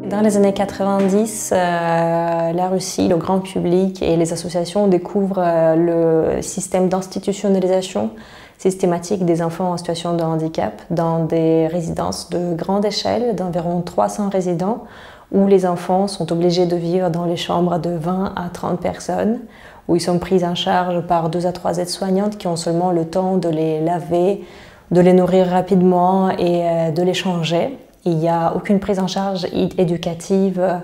Dans les années 90, la Russie, le grand public et les associations découvrent le système d'institutionnalisation systématique des enfants en situation de handicap dans des résidences de grande échelle, d'environ 300 résidents, où les enfants sont obligés de vivre dans les chambres de 20 à 30 personnes, où ils sont pris en charge par 2 à 3 aides-soignantes qui ont seulement le temps de les laver, de les nourrir rapidement et de les changer. Il n'y a aucune prise en charge éducative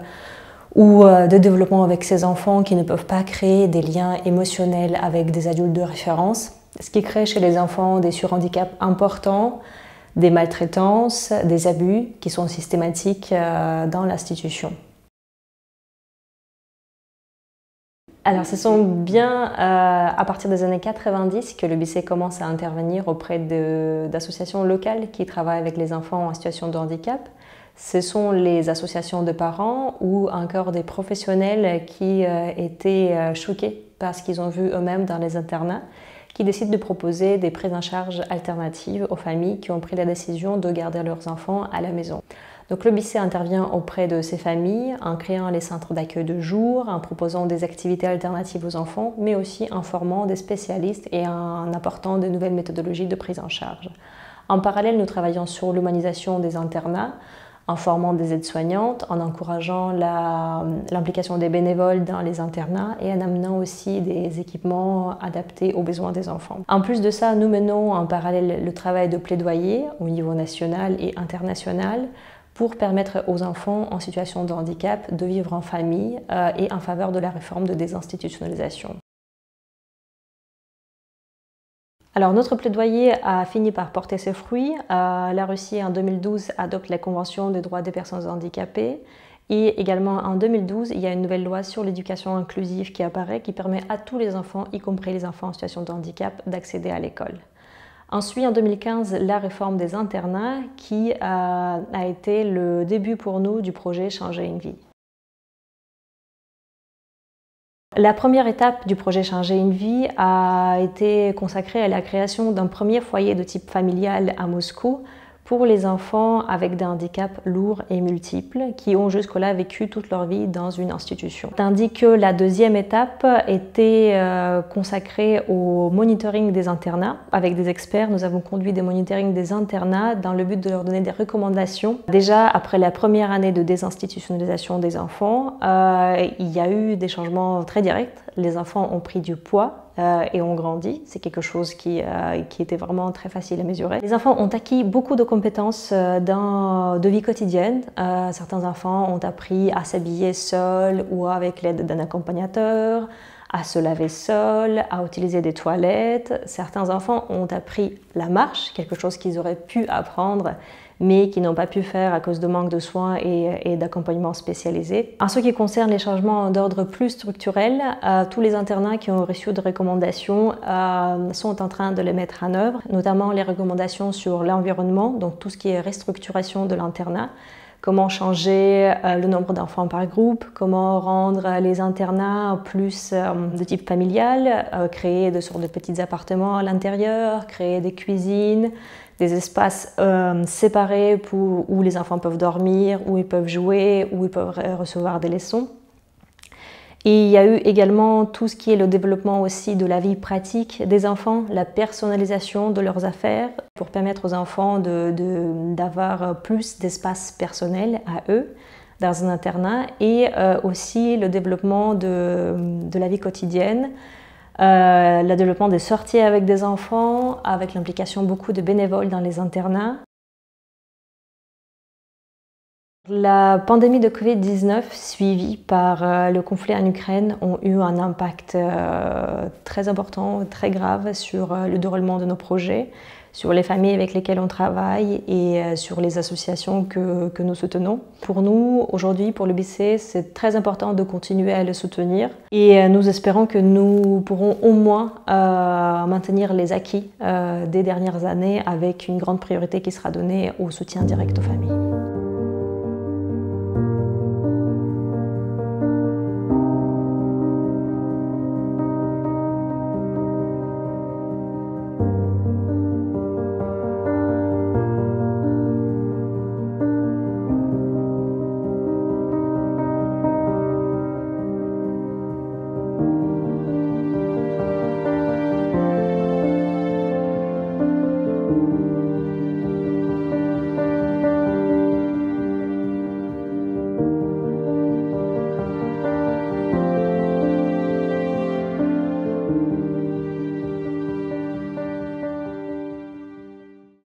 ou de développement avec ces enfants qui ne peuvent pas créer des liens émotionnels avec des adultes de référence, ce qui crée chez les enfants des surhandicaps importants, des maltraitances, des abus qui sont systématiques dans l'institution. Alors, ce sont bien à partir des années 90 que le BICE commence à intervenir auprès d'associations locales qui travaillent avec les enfants en situation de handicap. Ce sont les associations de parents ou encore des professionnels qui étaient choqués par ce qu'ils ont vu eux-mêmes dans les internats, qui décident de proposer des prises en charge alternatives aux familles qui ont pris la décision de garder leurs enfants à la maison. Donc le BICE intervient auprès de ces familles en créant les centres d'accueil de jour, en proposant des activités alternatives aux enfants, mais aussi en formant des spécialistes et en apportant de nouvelles méthodologies de prise en charge. En parallèle, nous travaillons sur l'humanisation des internats, en formant des aides-soignantes, en encourageant l'implication des bénévoles dans les internats et en amenant aussi des équipements adaptés aux besoins des enfants. En plus de ça, nous menons en parallèle le travail de plaidoyer au niveau national et international pour permettre aux enfants en situation de handicap de vivre en famille et en faveur de la réforme de désinstitutionnalisation. Alors, notre plaidoyer a fini par porter ses fruits. La Russie, en 2012, adopte la Convention des droits des personnes handicapées. Et également, en 2012, il y a une nouvelle loi sur l'éducation inclusive qui apparaît, qui permet à tous les enfants, y compris les enfants en situation de handicap, d'accéder à l'école. Ensuite, en 2015, la réforme des internats qui a été le début pour nous du projet Changer une vie. La première étape du projet Changer une vie a été consacrée à la création d'un premier foyer de type familial à Moscou pour les enfants avec des handicaps lourds et multiples qui ont jusque-là vécu toute leur vie dans une institution. Tandis que la deuxième étape était consacrée au monitoring des internats. Avec des experts, nous avons conduit des monitorings des internats dans le but de leur donner des recommandations. Déjà, après la première année de désinstitutionnalisation des enfants, il y a eu des changements très directs. Les enfants ont pris du poids et ont grandi. C'est quelque chose qui était vraiment très facile à mesurer. Les enfants ont acquis beaucoup de compétences de vie quotidienne. Certains enfants ont appris à s'habiller seuls ou avec l'aide d'un accompagnateur, à se laver seuls, à utiliser des toilettes. Certains enfants ont appris la marche, quelque chose qu'ils auraient pu apprendre mais qui n'ont pas pu faire à cause de manque de soins et d'accompagnement spécialisé. En ce qui concerne les changements d'ordre plus structurel, tous les internats qui ont reçu de recommandations sont en train de les mettre en œuvre, notamment les recommandations sur l'environnement, donc tout ce qui est restructuration de l'internat, comment changer le nombre d'enfants par groupe, comment rendre les internats plus de type familial, créer de sortes de petits appartements à l'intérieur, créer des cuisines, des espaces séparés où les enfants peuvent dormir, où ils peuvent jouer, où ils peuvent recevoir des leçons. Et il y a eu également tout ce qui est le développement aussi de la vie pratique des enfants, la personnalisation de leurs affaires pour permettre aux enfants d'avoir plus d'espace personnel à eux dans un internat et aussi le développement de la vie quotidienne. Le développement des sorties avec des enfants, avec l'implication beaucoup de bénévoles dans les internats. La pandémie de Covid-19 suivie par le conflit en Ukraine ont eu un impact très important, très grave sur le déroulement de nos projets, sur les familles avec lesquelles on travaille et sur les associations que nous soutenons. Pour nous, aujourd'hui, pour le BICE, c'est très important de continuer à le soutenir et nous espérons que nous pourrons au moins maintenir les acquis des dernières années avec une grande priorité qui sera donnée au soutien direct aux familles.